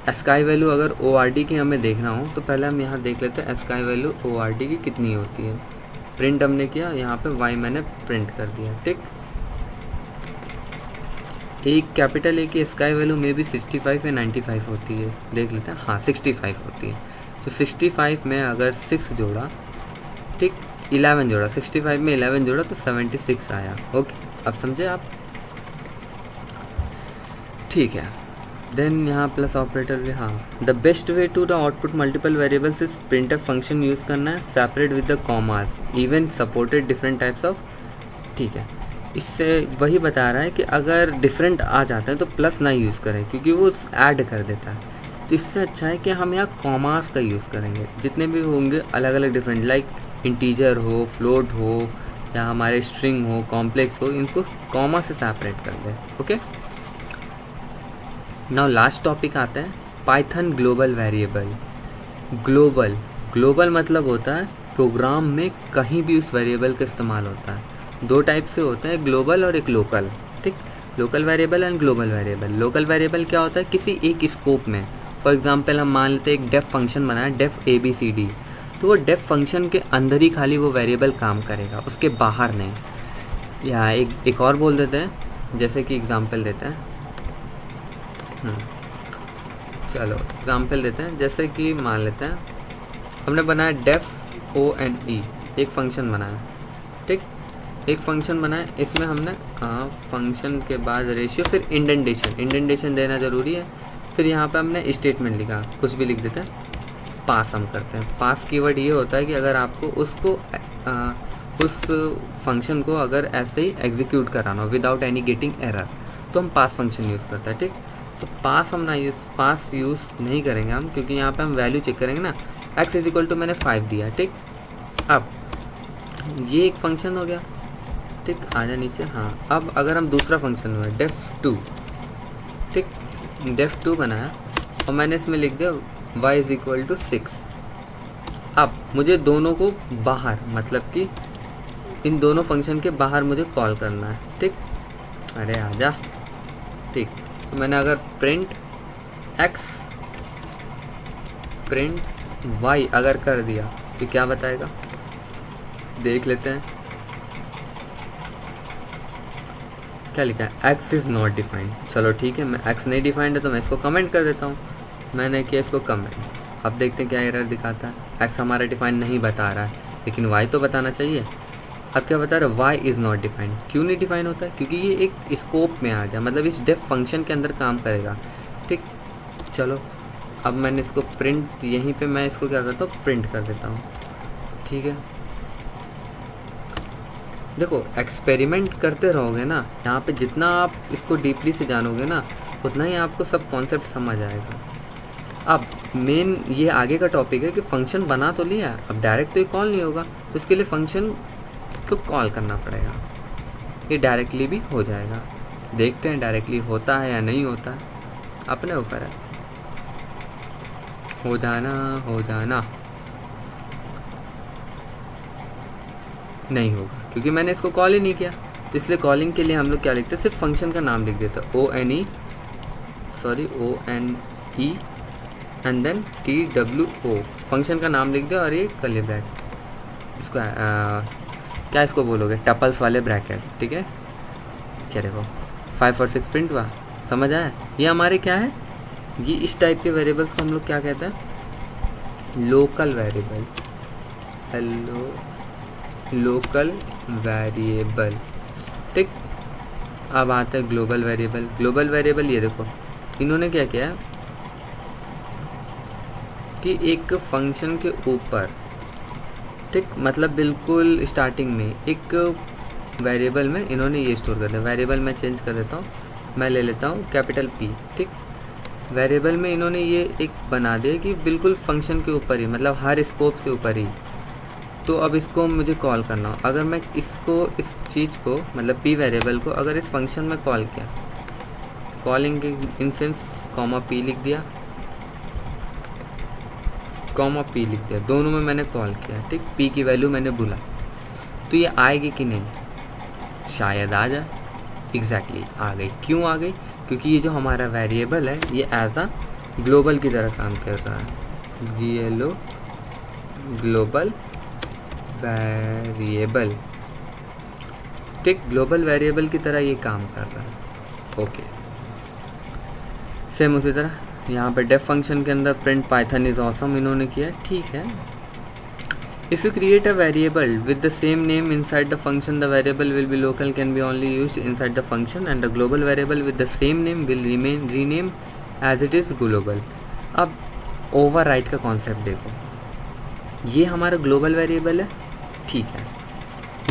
ASCII वैल्यू अगर ORD की हमें देखना हो तो पहले हम यहाँ देख लेते हैं ASCII वैल्यू ORD की कितनी होती है। प्रिंट हमने किया, यहाँ पे y मैंने प्रिंट कर दिया, ठीक। एक कैपिटल ए की ASCII वैल्यू में भी 65 या 95 होती है, देख लेते हैं। हाँ, 65 होती है। तो 65 में अगर 6 जोड़ा, ठीक, 11 जोड़ा, 65 में 11 जोड़ा तो 76 आया। ओके, अब समझे आप? ठीक है, देन यहाँ प्लस ऑपरेटर। हाँ, the best way to the output multiple variables is printf function use करना है, separate with the commas, even supported different types of. ठीक है, इससे वही बता रहा है कि अगर डिफरेंट आ जाते हैं तो प्लस ना यूज़ करें, क्योंकि वो ऐड कर देता है। तो इससे अच्छा है कि हम यहाँ कॉमास का यूज़ करेंगे। जितने भी होंगे अलग अलग डिफरेंट, लाइक इंटीजर हो, फ्लोट हो, या हमारे स्ट्रिंग हो, कॉम्प्लेक्स हो, इनको कॉमा से सेपरेट कर दें। ओके, नाउ लास्ट टॉपिक आते हैं, पाइथन ग्लोबल वेरिएबल। ग्लोबल मतलब होता है प्रोग्राम में कहीं भी उस वेरिएबल का इस्तेमाल होता है। दो टाइप से होते हैं, ग्लोबल और एक लोकल, ठीक। Local variable and global variable. Local variable क्या होता है, किसी एक स्कोप में, फॉर एग्जांपल हम मान लेते हैं एक डेफ फंक्शन बनाया, डेफ ABCD, तो वो डेफ फंक्शन के अंदर ही खाली वो वेरिएबल काम करेगा, उसके बाहर नहीं। या एक और बोल देते हैं, जैसे कि एग्जांपल देते हैं, चलो एग्जांपल देते हैं, जैसे कि मान लेते हैं हमने बनाया डेफ ONE, एक फंक्शन बनाया, ठीक, एक फंक्शन बनाया, इसमें हमने फंक्शन के बाद रेशियो, फिर इंडेंटेशन देना ज़रूरी है। फिर यहाँ पे हमने स्टेटमेंट लिखा, कुछ भी लिख देते हैं, पास हम करते हैं। पास कीवर्ड ये होता है कि अगर आपको उसको उस फंक्शन को अगर ऐसे ही एग्जीक्यूट कराना हो विदाउट एनी गेटिंग एरर, तो हम पास फंक्शन यूज़ करते हैं, ठीक। तो पास हम पास यूज़ नहीं करेंगे हम, क्योंकि यहाँ पे हम वैल्यू चेक करेंगे ना। x इक्वल टू मैंने 5 दिया, ठीक। अब ये एक फंक्शन हो गया, ठीक, आ जा नीचे। हाँ, अब अगर हम दूसरा फंक्शन हुआ डेफ 2, ठीक, डेफ 2 बनाया और मैंने इसमें लिख दिया y इज इक्वल टू 6। अब मुझे दोनों को बाहर, मतलब कि इन दोनों फंक्शन के बाहर मुझे कॉल करना है, ठीक। अरे आजा, ठीक। तो मैंने अगर प्रिंट x प्रिंट y अगर कर दिया तो क्या बताएगा, देख लेते हैं। क्या लिखा है, x इज़ नॉट डिफाइंड। चलो ठीक है, मैं x नहीं डिफाइंड है तो मैं इसको कमेंट कर देता हूँ। मैंने किया इसको कमेंट। अब देखते हैं क्या एरर दिखाता है। x हमारा डिफाइंड नहीं बता रहा है, लेकिन y तो बताना चाहिए। अब क्या बता रहा है, y इज़ नॉट डिफाइंड। क्यों नहीं डिफाइन होता है, क्योंकि ये एक स्कोप में आ गया, मतलब इस डेफ फंक्शन के अंदर काम करेगा, ठीक। चलो अब मैंने इसको प्रिंट, यहीं पे मैं इसको क्या करता हूँ, प्रिंट कर देता हूँ, ठीक है। देखो एक्सपेरिमेंट करते रहोगे ना, यहाँ पे जितना आप इसको डीपली से जानोगे ना उतना ही आपको सब कॉन्सेप्ट समझ आएगा। अब मेन ये आगे का टॉपिक है कि फंक्शन बना तो लिया, अब डायरेक्ट तो ये कॉल नहीं होगा, तो इसके लिए फंक्शन को कॉल करना पड़ेगा। ये डायरेक्टली भी हो जाएगा, देखते हैं डायरेक्टली होता है या नहीं होता है, अपने ऊपर है। हो जाना नहीं होगा क्योंकि मैंने इसको कॉल ही नहीं किया, तो इसलिए कॉलिंग के लिए हम लोग क्या लिखते हैं, सिर्फ फंक्शन का नाम लिख देते हैं, O N E and then TWO, function का नाम लिख दो और ये कर्ली ब्रैकेट, इसको क्या इसको बोलोगे, टपल्स वाले ब्रैकेट, ठीक है। क्या देखो 5 और 6 प्रिंट हुआ, समझ आया। ये हमारे क्या है, ये इस टाइप के वेरिएबल्स को हम लोग क्या कहते हैं, local variable. Hello local variable, ठीक। अब आता है ग्लोबल वेरिएबल। ग्लोबल वेरिएबल ये देखो इन्होंने क्या किया कि एक फंक्शन के ऊपर, ठीक, मतलब बिल्कुल स्टार्टिंग में एक वेरिएबल में इन्होंने ये स्टोर कर दिया। वेरिएबल मैं चेंज कर देता हूँ, मैं ले लेता हूँ कैपिटल P, ठीक। वेरिएबल में इन्होंने ये एक बना दिया कि बिल्कुल फंक्शन के ऊपर ही, मतलब हर स्कोप से ऊपर ही। तो अब इसको मुझे कॉल करना हो, अगर मैं इसको, इस चीज़ को, मतलब P वेरिएबल को अगर इस फंक्शन में कॉल किया, कॉलिंग के इंस्टेंस कॉमा P लिख दिया, कॉमा P लिख दिया, दोनों में मैंने कॉल किया, ठीक। P की वैल्यू मैंने बोला, तो ये आएगी कि नहीं, शायद आ जाए। एग्जैक्टली आ गई। क्यों आ गई, क्योंकि ये जो हमारा वेरिएबल है ये एज अ ग्लोबल की तरह काम कर रहा है। GLO ग्लोबल वेरिएबल, ठीक, ग्लोबल वेरिएबल की तरह ये काम कर रहा है। ओके, सेम उसी तरह यहाँ पे डेफ फंक्शन के अंदर प्रिंट पाइथन इज ऑसम इन्होंने किया, ठीक है। If you create a variable with the same name inside the function, the variable will be local, can be only used inside the function, and the global variable with the same name will remain rename as it is global. अब override का concept देखो, ये हमारा global variable है, ठीक है,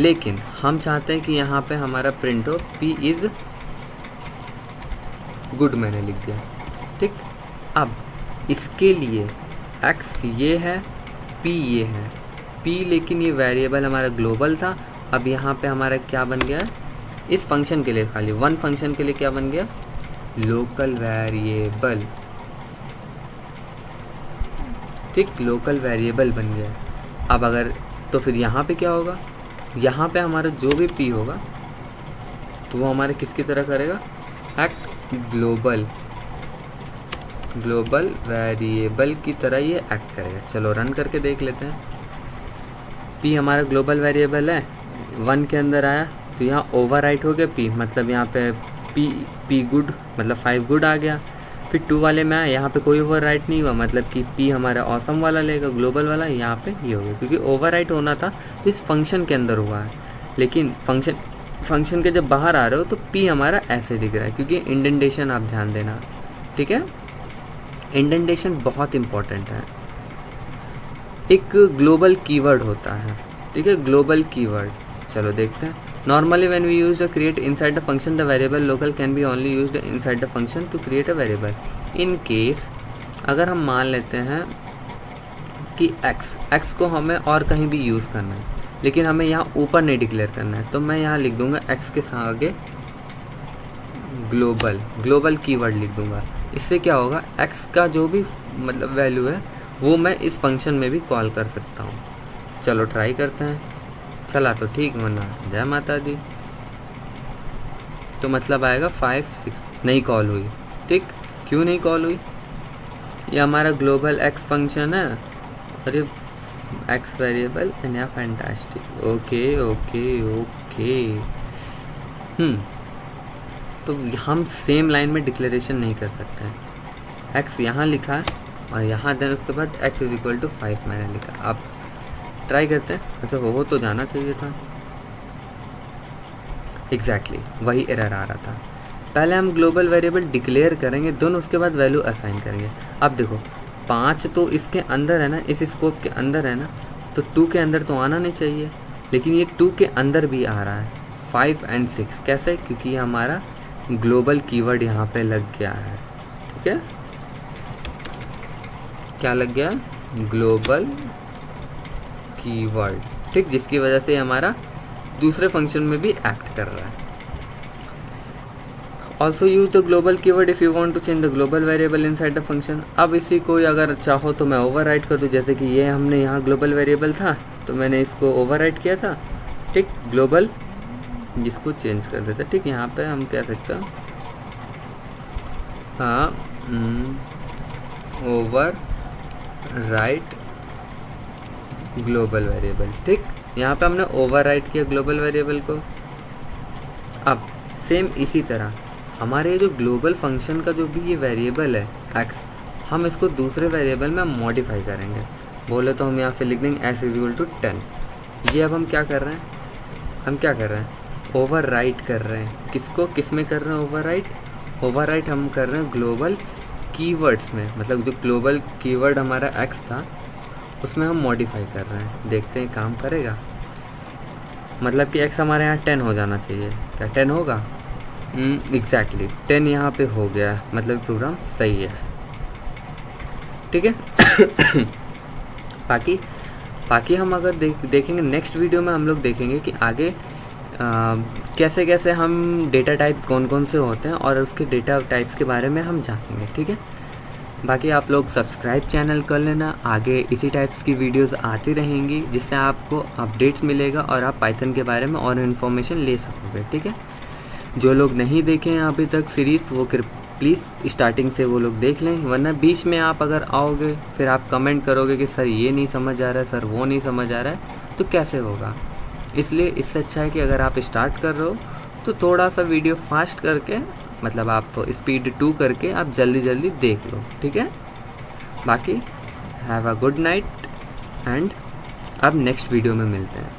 लेकिन हम चाहते हैं कि यहाँ पे हमारा प्रिंट हो P इज़ गुड, मैंने लिख दिया, ठीक। अब इसके लिए X ये है, P ये है, P लेकिन ये वेरिएबल हमारा ग्लोबल था। अब यहाँ पे हमारा क्या बन गया, इस फंक्शन के लिए, खाली वन फंक्शन के लिए क्या बन गया, लोकल वेरिएबल, ठीक, लोकल वेरिएबल बन गया। अब अगर तो फिर यहाँ पे क्या होगा, यहाँ पे हमारा जो भी P होगा तो वो हमारे किसकी तरह करेगा, एक्ट ग्लोबल, ग्लोबल वेरिएबल की तरह ये एक्ट करेगा। चलो रन करके देख लेते हैं। P हमारा ग्लोबल वेरिएबल है, 1 के अंदर आया तो यहाँ ओवरराइट हो गया P, मतलब यहाँ पे P गुड, मतलब 5 गुड आ गया। फिर 2 वाले में आया, यहाँ पे कोई ओवरराइट नहीं हुआ, मतलब कि P हमारा ऑसम वाला लेगा, ग्लोबल वाला, यहाँ पे ये हो गया, क्योंकि ओवरराइट होना था तो इस फंक्शन के अंदर हुआ है, लेकिन फंक्शन के जब बाहर आ रहे हो तो P हमारा ऐसे दिख रहा है, क्योंकि इंडेंटेशन आप ध्यान देना, ठीक है। इंडेंटेशन बहुत इंपॉर्टेंट है। एक ग्लोबल कीवर्ड होता है, ठीक है, ग्लोबल कीवर्ड। चलो देखते हैं। Normally when we use the create inside the function, the variable local can be only used inside the function to create a variable. In case अगर हम मान लेते हैं कि x को हमें और कहीं भी यूज़ करना है, लेकिन हमें यहाँ ऊपर नहीं डिक्लेयर करना है, तो मैं यहाँ लिख दूँगा x के आगे ग्लोबल कीवर्ड लिख दूँगा। इससे क्या होगा, x का जो भी मतलब वैल्यू है वो मैं इस फंक्शन में भी कॉल कर सकता हूँ। चलो ट्राई करते हैं। चला तो ठीक, वरना जय माता दी। तो मतलब आएगा 5 6, नहीं कॉल हुई, ठीक। क्यों नहीं कॉल हुई, ये हमारा ग्लोबल x फंक्शन है, अरे x वेरिएबल एंड या फैंटास्टिक। ओके ओके ओके, तो हम सेम लाइन में डिक्लेरेशन नहीं कर सकते हैं। x यहाँ लिखा है और यहाँ देन उसके बाद x इज इक्वल टू 5 मैंने लिखा। अब ट्राई करते हैं, वैसे हो तो जाना चाहिए था। एग्जैक्टली वही एरर आ रहा था। पहले हम ग्लोबल वेरिएबल डिक्लेयर करेंगे दोनों, उसके बाद वैल्यू असाइन करेंगे। अब देखो 5 तो इसके अंदर है ना, इस स्कोप के अंदर है ना, तो 2 के अंदर तो आना नहीं चाहिए, लेकिन ये 2 के अंदर भी आ रहा है 5 and 6। कैसे? क्योंकि ये हमारा ग्लोबल कीवर्ड यहाँ पे लग गया है। ठीक है, क्या लग गया? Global keyword. ठीक, जिसकी वजह से हमारा दूसरे फंक्शन में भी एक्ट कर रहा है। Also use the global keyword if you want to change the global variable inside the function. अब इसी को अगर चाहो तो मैं ओवरराइट कर दूँ, जैसे कि ये हमने यहाँ ग्लोबल वेरिएबल था तो मैंने इसको ओवरराइट किया था। ठीक, ग्लोबल, जिसको चेंज कर देते। ठीक, यहाँ पे हम कह सकते हैं हाँ, ओवर राइट ग्लोबल वेरिएबल। ठीक, यहाँ पे हमने ओवरराइट किया ग्लोबल वेरिएबल को। अब सेम इसी तरह हमारे जो ग्लोबल फंक्शन का जो भी ये वेरिएबल है x, हम इसको दूसरे वेरिएबल में मॉडिफाई करेंगे। बोले तो हम यहाँ पे लिख देंगे x = 10। ये अब हम क्या कर रहे हैं? हम क्या कर रहे हैं? ओवरराइट कर रहे हैं। किसको किस में कर रहे हैं ओवरराइट? ओवरराइट हम कर रहे हैं ग्लोबल कीवर्ड्स में, मतलब जो ग्लोबल कीवर्ड हमारा x था उसमें हम मॉडिफाई कर रहे हैं। देखते हैं काम करेगा। मतलब कि x हमारे यहाँ 10 हो जाना चाहिए। क्या 10 होगा? एग्जैक्टली 10 यहाँ पे हो गया, मतलब प्रोग्राम सही है। ठीक है। बाकी हम अगर देखेंगे नेक्स्ट वीडियो में, हम लोग देखेंगे कि आगे कैसे कैसे हम डेटा टाइप कौन कौन से होते हैं और उसके डेटा टाइप्स के बारे में हम जानेंगे। ठीक है, बाकी आप लोग सब्सक्राइब चैनल कर लेना, आगे इसी टाइप्स की वीडियोस आती रहेंगी जिससे आपको अपडेट्स मिलेगा और आप पाइथन के बारे में और इन्फॉर्मेशन ले सकोगे। ठीक है, जो लोग नहीं देखे हैं अभी तक सीरीज़ वो प्लीज़ स्टार्टिंग से वो लोग देख लें, वरना बीच में आप अगर आओगे फिर आप कमेंट करोगे कि सर ये नहीं समझ आ रहा है, सर वो नहीं समझ आ रहा है, तो कैसे होगा। इसलिए इससे अच्छा है कि अगर आप स्टार्ट कर रहे हो तो थोड़ा सा वीडियो फास्ट करके, मतलब आप स्पीड 2 करके आप जल्दी जल्दी देख लो। ठीक है, बाकी have a good night and अब नेक्स्ट वीडियो में मिलते हैं।